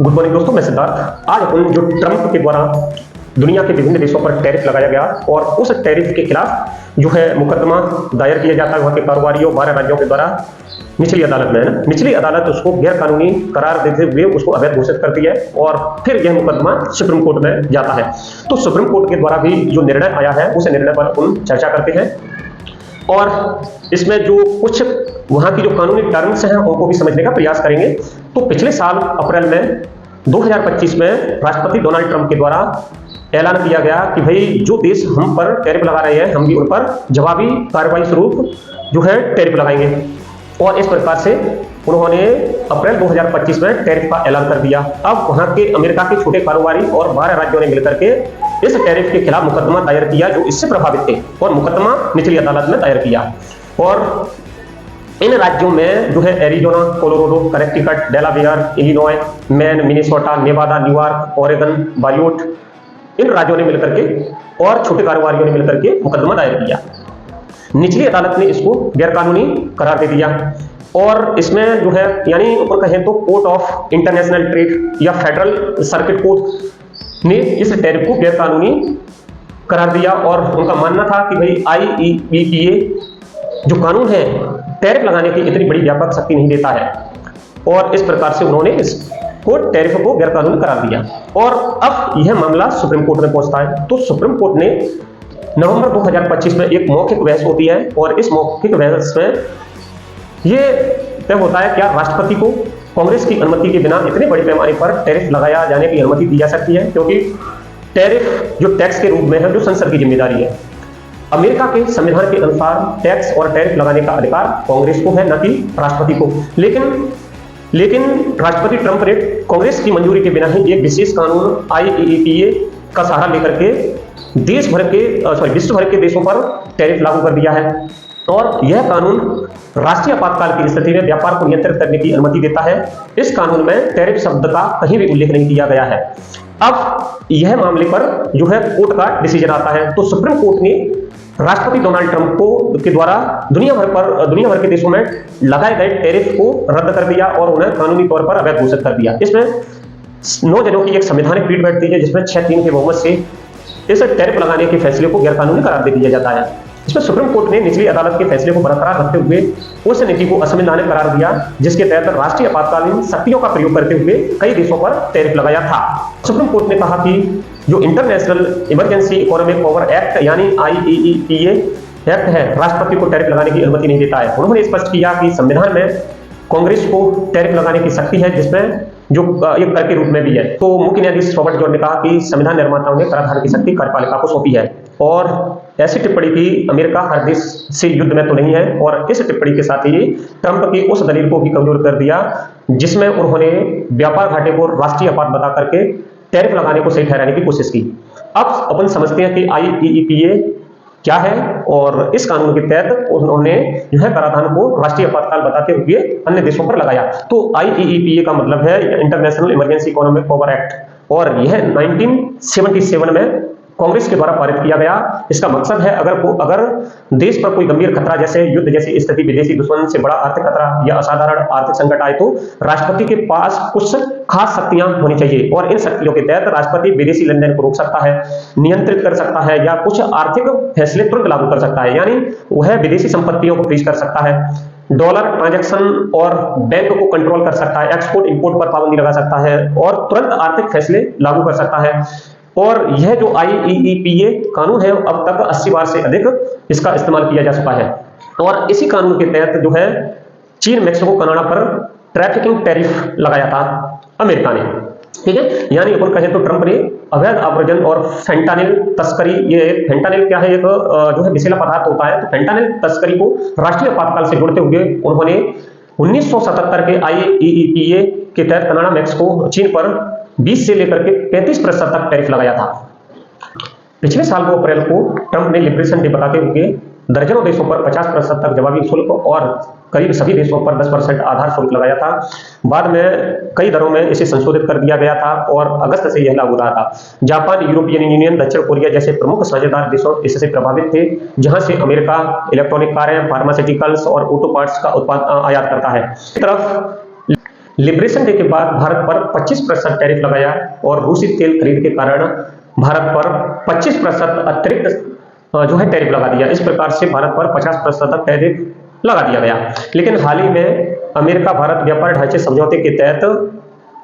Good morning दोस्तों, मैं सिद्धार्थ। आज अपन जो ट्रंप के द्वारा दुनिया के विभिन्न देशों पर टैरिफ लगाया गया और उस टैरिफ के खिलाफ जो है मुकदमा दायर किया जाता है वहां के कारोबारियों 12 राज्यों के द्वारा निचली अदालत में, है ना। निचली अदालत उसको गैर कानूनी करार देते हुए उसको अवैध घोषित करती है और फिर यह मुकदमा सुप्रीम कोर्ट में जाता है। तो सुप्रीम कोर्ट के द्वारा भी जो निर्णय आया है उस निर्णय पर हम चर्चा करते हैं और इसमें जो कुछ वहां की जो कानूनी टर्म्स हैं उनको भी समझने का प्रयास करेंगे। तो पिछले साल अप्रैल में 2025 में राष्ट्रपति डोनाल्ड ट्रंप के द्वारा ऐलान किया गया कि भाई जो देश हम पर टैरिफ लगा रहे हैं हम भी उन पर जवाबी कार्रवाई स्वरूप जो है टैरिफ लगाएंगे और इस प्रकार से उन्होंने अप्रैल 2025 में टैरिफ का ऐलान कर दिया। अब वहां के अमेरिका के छोटे कारोबारी और 12 राज्यों ने मिलकर के इस टैरिफ के खिलाफ मुकदमा दायर किया जो इससे प्रभावित थे और मुकदमा निचली अदालत में दायर किया। और इन राज्यों में जो है Arizona, Colorado, Connecticut, Delaware, Illinois, Maine, Minnesota, Nevada, New York, Oregon, बायोट, इन राज्यों ने मिलकर के और छोटे कारोबारियों ने मिलकर के मुकदमा दायर किया। निचली अदालत ने इसको गैर कानूनी करार दे दिया और इसमें जो है यानी ऊपर कहें तो कोर्ट ऑफ इंटरनेशनल ट्रेड या फेडरल सर्किट कोर्ट ने इस टैरिफ को गैर कानूनी करार दिया और उनका मानना था कि भाई IEEPA जो कानून है टैरिफ लगाने की इतनी बड़ी व्यापक शक्ति नहीं देता है और इस प्रकार से उन्होंने इसको टैरिफ को गैर कानूनी करार दिया। और अब यह मामला सुप्रीम कोर्ट में पहुंचता है। तो सुप्रीम कोर्ट ने नवंबर 2025 में एक मौखिक बहस होती है और इस मौखिक बहस में यह तय होता है क्या राष्ट्रपति को कांग्रेस की अनुमति के बिना इतने बड़े पैमाने पर टैरिफ लगाया जाने की अनुमति दी जा सकती है, क्योंकि टैरिफ जो टैक्स के रूप में है जो संसद की जिम्मेदारी है। अमेरिका के संविधान के अनुसार टैक्स और टैरिफ लगाने का अधिकार कांग्रेस को है, न कि राष्ट्रपति को। लेकिन राष्ट्रपति ट्रंप ने कांग्रेस की मंजूरी के बिना ही एक विशेष कानून IEEPA का सहारा लेकर के विश्व भर के देशों पर टैरिफ लागू कर दिया है और यह कानून राष्ट्रीय आपातकाल की स्थिति में व्यापार को नियंत्रित करने की अनुमति देता है। इस कानून में टैरिफ शब्द का कहीं भी उल्लेख नहीं किया गया है। अब यह मामले पर जो है कोर्ट का डिसीजन आता है। तो सुप्रीम कोर्ट ने राष्ट्रपति डोनाल्ड ट्रंप को के द्वारा दुनिया भर के देशों में लगाए गए टैरिफ को रद्द कर दिया और उन्हें कानूनी तौर पर अवैध घोषित कर दिया। इसमें 9 जनों की एक संवैधानिक पीठ बैठती है जिसमें 6-3 के बहुमत से इस टैरिफ लगाने के फैसले को गैरकानूनी करार दे दिया जाता है। इसमें सुप्रीम कोर्ट ने निचली अदालत के फैसले को बरकरार रखते हुए उस नीति को असंवैधानिक करार दिया जिसके तहत राष्ट्रीय आपातकालीन शक्तियों का प्रयोग करते हुए कई देशों पर टैरिफ लगाया था। सुप्रीम कोर्ट ने कहा कि जो international emergency economic power act यानी IEEPA एक्ट है राष्ट्रपति को टैरिफ लगाने की अनुमति नहीं देता है। उन्होंने स्पष्ट किया कि संविधान में कांग्रेस को टैरिफ लगाने की शक्ति है जिसमें जो एक कर के रूप में भी है। तो मुख्य न्यायाधीश रॉबर्ट जॉर्ज ने कहा कि संविधान निर्माताओं ने कराधान की शक्ति कार्यपालिका को सौंपी है और ऐसी टिप्पणी की अमेरिका हर देश से युद्ध में तो नहीं है और इस टिप्पणी के साथ ही ट्रंप की उस दलील को भी कमजोर कर दिया जिसमें उन्होंने व्यापार घाटे को राष्ट्रीय आपात बता करके टैरिफ लगाने को सही ठहराने की कोशिश की। अब अपन समझते हैं कि IEEPA क्या है और इस कानून के तहत उन्होंने जो है कराधान को राष्ट्रीय आपातकाल बताते हुए अन्य देशों पर लगाया। तो IEEPA का मतलब है international emergency economic power act और यह 1977 में कांग्रेस के द्वारा पारित किया गया। इसका मकसद है अगर देश पर कोई गंभीर खतरा जैसे युद्ध जैसी स्थिति, विदेशी दुश्मन से बड़ा आर्थिक खतरा या असाधारण आर्थिक संकट आए तो राष्ट्रपति के पास कुछ खास शक्तियां होनी चाहिए और इन शक्तियों के तहत राष्ट्रपति विदेशी लेन देन को रोक सकता है, नियंत्रित कर सकता है या कुछ आर्थिक फैसले तुरंत लागू कर सकता है। यानी वह विदेशी संपत्तियों को फ्रीज कर सकता है, डॉलर ट्रांजैक्शन और बैंक को कंट्रोल कर सकता है, एक्सपोर्ट इंपोर्ट पर पाबंदी लगा सकता है और तुरंत आर्थिक फैसले लागू कर सकता है। और यह जो IEEPA कानून है अब तक 80 बार से अधिक इसका इस्तेमाल किया जा चुका है और इसी कानून के तहत जो है चीन, मैक्सिको, कनाडा पर ट्रैफिकिंग टैरिफ लगाया था अमेरिका ने। ठीक है, यानी ऊपर कहें तो ट्रंप ने अवैध आव्रजन और फेंटानिल तस्करी, ये फेंटानिल क्या है, एक जो है विषैला पदार्थ होता है, तो फेंटानिल तस्करी को राष्ट्रीय आपातकाल से जोड़ते हुए उन्होंने 1977 के IEEPA के तहत कनाडा, मैक्सिको, चीन पर 20 से लेकर के 35% तक टैरिफ लगाया था। पिछले साल 2 अप्रैल को ट्रंप ने लिबरेशन डे बताते हुए दर्जनों देशों पर 50% तक जवाबी शुल्क और करीब सभी देशों पर 10% आधार शुल्क लगाया था। बाद में कई दरों में इसे संशोधित कर दिया गया था और अगस्त से यह लागू रहा था। जापान, यूरोपियन यूनियन, दक्षिण कोरिया जैसे प्रमुख साझेदार देशों इससे प्रभावित थे, जहां से अमेरिका इलेक्ट्रॉनिक कारें, फार्मास्यूटिकल्स और ऑटो पार्ट्स का उत्पाद आयात करता है। इस तरफ लिबरेशन डे के बाद भारत पर 25% टैरिफ लगाया और रूसी तेल खरीद के कारण भारत पर 25% अतिरिक्त जो है टैरिफ लगा दिया। इस प्रकार से भारत पर 50% तक टैरिफ लगा दिया गया। लेकिन हाल ही में अमेरिका भारत व्यापार ढांचे समझौते के तहत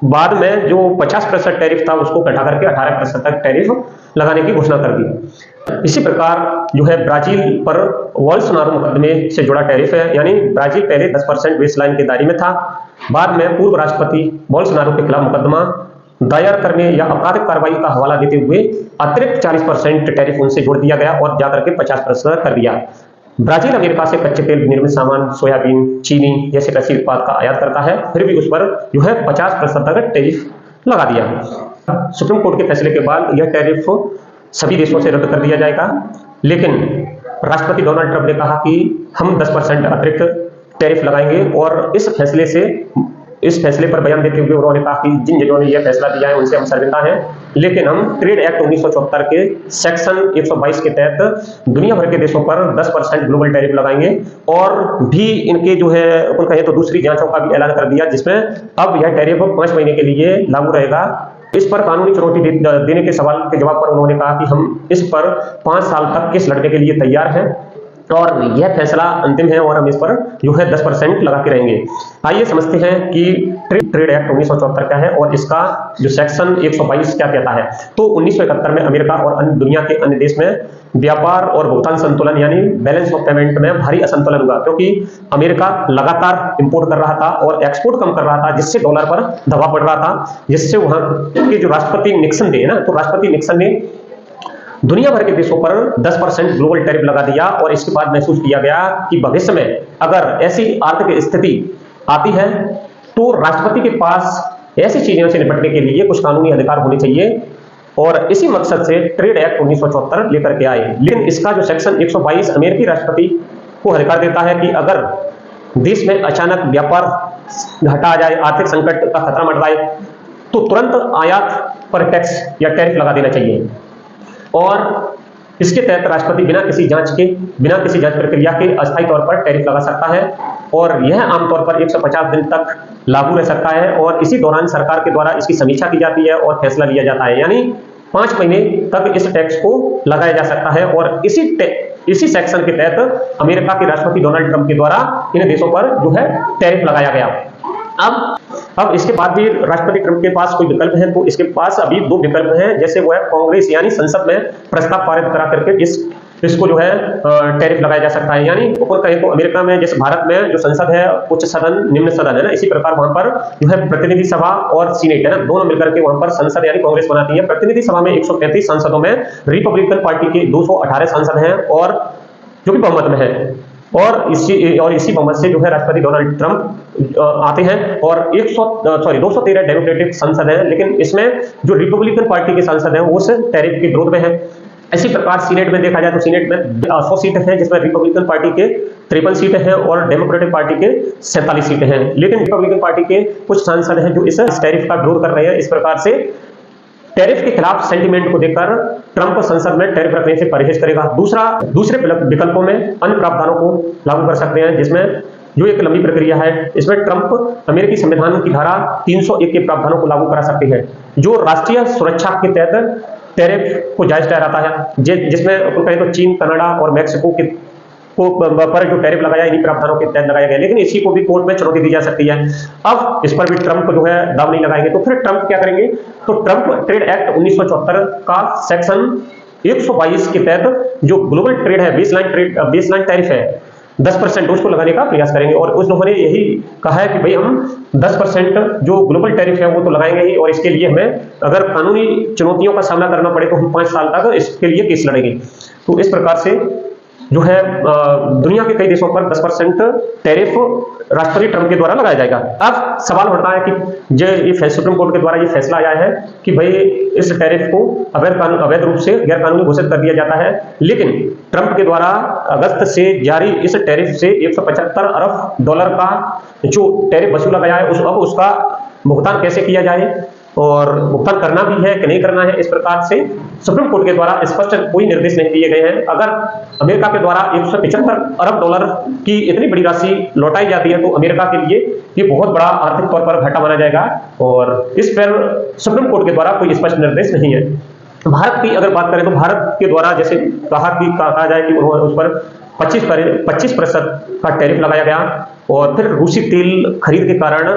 बाद में जो 50% टैरिफ था उसको घटा करके 18% तक टैरिफ लगाने की घोषणा कर दी। इसी प्रकार जो है ब्राजील पर बोल्सोनारो मुकदमे से जुड़ा टैरिफ है, यानी ब्राजील पहले 10% बेसलाइन के दायरे में था, बाद में पूर्व राष्ट्रपति बोल्सोनारो के खिलाफ मुकदमा दायर करने या आपराधिक कार्रवाई का हवाला देते हुए अतिरिक्त 40% टैरिफ उनसे जोड़ दिया गया और जाकर के 50% कर दिया। ब्राजील अमेरिका से कच्चे तेल निर्मित सामान, सोयाबीन, चीनी जैसे कृषि उत्पाद का आयात करता है, फिर भी उस पर जो है 50% तक टैरिफ लगा दिया। सुप्रीम कोर्ट के फैसले के बाद यह टैरिफ सभी देशों से रद्द कर दिया जाएगा, लेकिन राष्ट्रपति डोनाल्ड ट्रंप ने कहा कि हम 10% अतिरिक्त टैरिफ लगाएंगे और इस फैसले पर बयान देते हुए उन्होंने कहा कि जिन जजों ने यह फैसला दिया है उनसे हम शर्मिंदा हैं, लेकिन हम ट्रेड एक्ट 1974 के सेक्शन 122 के तहत दुनिया भर के देशों पर 10% ग्लोबल टैरिफ लगाएंगे और भी इनके जो है अपन कहें तो दूसरी जांचों का भी ऐलान कर दिया, जिसमें अब यह टैरिफ 5 महीने के लिए लागू रहेगा। इस पर कानूनी चुनौती देने के सवाल के जवाब पर उन्होंने कहा कि हम इस पर 5 साल तक केस लड़ने के लिए तैयार हैं और यह फैसला अंतिम है और हम इस पर जो है 10% लगा के रहेंगे। आइए समझते हैं कि ट्रेड एक्ट 1974 क्या है और इसका जो सेक्शन 122 क्या कहता है। तो 1971 में अमेरिका और अन्य दुनिया के अन्य देश में व्यापार और भुगतान संतुलन यानी बैलेंस ऑफ पेमेंट में भारी असंतुलन हुआ, क्योंकि अमेरिका लगातार इंपोर्ट कर रहा था और एक्सपोर्ट कम कर रहा था, जिससे डॉलर पर दबाव पड़ रहा था, जिससे वहां के जो राष्ट्रपति निक्सन थे ना, तो राष्ट्रपति निक्सन ने दुनिया भर के देशों पर 10% ग्लोबल टैरिफ लगा दिया और इसके बाद महसूस किया गया कि भविष्य में अगर ऐसी आर्थिक स्थिति आती है तो राष्ट्रपति के पास ऐसी चीजों से निपटने के लिए कुछ कानूनी अधिकार होने चाहिए और इसी मकसद से ट्रेड एक्ट 1974 लेकर के आए। लेकिन इसका जो सेक्शन 122 अमेरिकी राष्ट्रपति को अधिकार देता है कि अगर देश में अचानक व्यापार घटा आ जाए, आर्थिक संकट का खतरा मंडराए, तो तुरंत आयात पर टैक्स या टैरिफ लगा देना चाहिए और इसके तहत राष्ट्रपति बिना किसी जांच प्रक्रिया के अस्थायी तौर पर टैरिफ लगा सकता है और यह आमतौर पर 150 दिन तक लागू रह सकता है और इसी दौरान सरकार के द्वारा इसकी समीक्षा की जाती है और फैसला लिया जाता है, यानी 5 महीने तक इस टैक्स को लगाया जा सकता है और इसी सेक्शन के तहत अमेरिका के राष्ट्रपति डोनाल्ड ट्रंप के द्वारा इन देशों पर जो है टैरिफ लगाया गया। अब इसके बाद भी राष्ट्रपति ट्रंप के पास कोई विकल्प है, तो इसके पास अभी 2 विकल्प हैं। जैसे वो है कांग्रेस यानी संसद में प्रस्ताव पारित करा करके इसको जो है टैरिफ लगाया जा सकता है, यानी ऊपर कहें तो अमेरिका में जैसे भारत में जो संसद है उच्च सदन निम्न सदन है ना, इसी प्रकार वहां पर जो है प्रतिनिधि सभा और सीनेट है ना, दोनों मिलकर के वहां पर संसद यानी कांग्रेस बनाती है। प्रतिनिधि सभा में 135 सांसदों में रिपब्लिकन पार्टी के 218 सांसद हैं और जो कि बहुमत में है और इसी बहुमत से जो है राष्ट्रपति डोनाल्ड ट्रंप आते हैं और 213 डेमोक्रेटिक सांसद हैं, लेकिन इसमें जो रिपब्लिकन पार्टी के सांसद हैं वो उस टैरिफ के विरोध में हैं। इसी प्रकार सीनेट में देखा जाए तो सीनेट में 100 सीटें हैं, जिसमें रिपब्लिकन पार्टी के 53 सीटें हैं और डेमोक्रेटिक पार्टी के 47 सीटें हैं, लेकिन रिपब्लिकन पार्टी के कुछ सांसद हैं जो इस टैरिफ का विरोध कर रहे हैं। इस प्रकार से टैरिफ के खिलाफ सेंटीमेंट को देखकर ट्रंप संसद में टैरिफ रखने से परहेज करेगा। दूसरे विकल्पों में अन्य प्रावधानों को लागू कर सकते हैं, जिसमें जो एक लंबी प्रक्रिया है। इसमें ट्रंप अमेरिकी संविधान की धारा 301 के प्रावधानों को लागू करा सकते हैं, जो राष्ट्रीय सुरक्षा के तहत टैरिफ को जायज ठहराता है, जिसमें अपन कहें तो चीन, कनाडा और मैक्सिको पर जो टैरिफ लगाया इन्हीं प्रावधानों के तहत लगाया गया, लेकिन इसी को भी कोर्ट में चुनौती दी जा सकती है। अब इस पर भी ट्रंप जो है दाव नहीं लगाएंगे, तो फिर ट्रंप क्या करेंगे, तो ट्रंप ट्रेड एक्ट 1974 का सेक्शन 122 के तहत जो ग्लोबल ट्रेड है, बेसलाइन टैरिफ है 10% उसको लगाने का प्रयास करेंगे और उन्होंने यही कहा है कि भाई हम 10% जो ग्लोबल टैरिफ है वो तो लगाएंगे ही और इसके लिए हमें अगर कानूनी चुनौतियों का सामना करना पड़े तो हम 5 साल तक इसके लिए केस लड़ेंगे। तो इस प्रकार से जो है दुनिया के कई देशों पर 10% टैरिफ राष्ट्रपति ट्रंप के द्वारा लगाया जाएगा। अब सवाल उठता है कि ये सुप्रीम कोर्ट के द्वारा ये फैसला आया है कि भाई इस टैरिफ को अवैध रूप से गैर कानूनी घोषित कर दिया जाता है, लेकिन ट्रंप के द्वारा अगस्त से जारी इस टैरिफ से 175 अरब डॉलर का जो टैरिफ वसूला गया है अब उसका भुगतान कैसे किया जाए और भुगतान करना भी है कि नहीं करना है, इस प्रकार से सुप्रीम कोर्ट के द्वारा स्पष्ट कोई निर्देश नहीं दिए गए हैं। अगर अमेरिका के द्वारा 175 अरब डॉलर की इतनी बड़ी राशि लौटाई जाती है तो अमेरिका के लिए ये बहुत बड़ा आर्थिक तौर पर घाटा माना जाएगा और इस पर सुप्रीम कोर्ट के द्वारा कोई स्पष्ट निर्देश नहीं है। भारत की अगर बात करें तो भारत के द्वारा जैसे कहा जाए कि उन्होंने उस पर 25% का टैरिफ लगाया गया और फिर रूसी तेल खरीद के कारण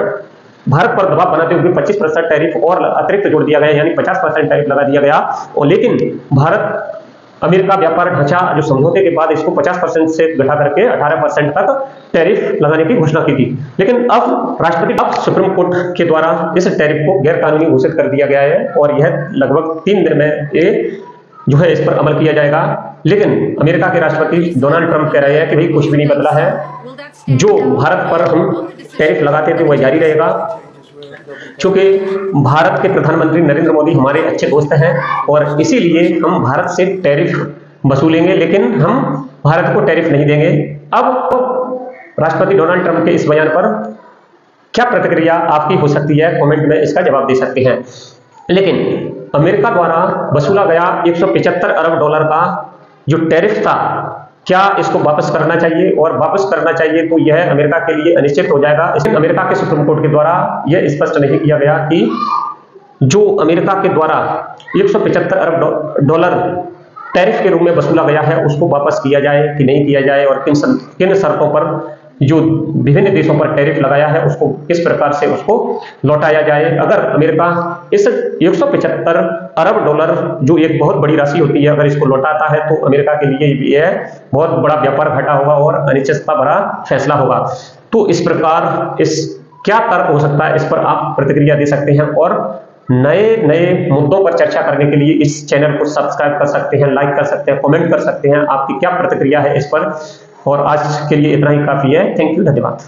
भारत पर दबाव बनाते हुए 25% टैरिफ और अतिरिक्त जोड़ दिया गया, यानी 50% टैरिफ लगा दिया गया। और लेकिन भारत अमेरिका व्यापार ढांचा जो समझौते के बाद इसको 50% से घटा करके 18% तक टैरिफ लगाने की घोषणा की थी। लेकिन अब सुप्रीम कोर्ट के द्वारा इस टैरिफ को गैर कानूनी घोषित कर दिया गया है और यह लगभग 3 दिन में ये जो है इस पर अमल किया जाएगा। लेकिन अमेरिका के राष्ट्रपति डोनाल्ड ट्रंप कह रहे हैं कि भाई कुछ भी नहीं बदला है, जो भारत पर हम टैरिफ लगाते थे वह जारी रहेगा। क्योंकि भारत के प्रधानमंत्री नरेंद्र मोदी हमारे अच्छे दोस्त हैं और इसीलिए हम भारत से टैरिफ वसूलेंगे, लेकिन हम भारत को टैरिफ नहीं देंगे। अब राष्ट्रपति डोनाल्ड ट्रंप के इस बयान पर क्या प्रतिक्रिया आपकी हो सकती है, कमेंट में इसका जवाब दे सकते हैं। लेकिन अमेरिका द्वारा वसूला गया 175 अरब डॉलर का जो टैरिफ था, क्या इसको वापस करना चाहिए? और वापस करना चाहिए तो यह अमेरिका के लिए अनिश्चित हो जाएगा। इसमें अमेरिका के सुप्रीम कोर्ट के द्वारा यह स्पष्ट नहीं किया गया कि जो अमेरिका के द्वारा 175 अरब डॉलर टैरिफ के रूप में वसूला गया है उसको वापस किया जाए कि नहीं किया जाए और किन शर्तों पर जो विभिन्न देशों पर टैरिफ लगाया है उसको किस प्रकार से उसको लौटाया जाए। अगर अमेरिका इस 175 अरब डॉलर जो एक बहुत बड़ी राशि होती है, अगर इसको लौटाता है तो अमेरिका के लिए यह बहुत बड़ा व्यापार घाटा होगा और अनिश्चितता भरा फैसला होगा। तो इस प्रकार इस क्या तर्क हो सकता है, इस पर आप प्रतिक्रिया दे सकते हैं और नए मुद्दों पर चर्चा करने के लिए इस चैनल को सब्सक्राइब कर सकते हैं, लाइक कर सकते हैं, कमेंट कर सकते हैं, आपकी क्या प्रतिक्रिया है इस पर। और आज के लिए इतना ही काफी है। थैंक यू, धन्यवाद।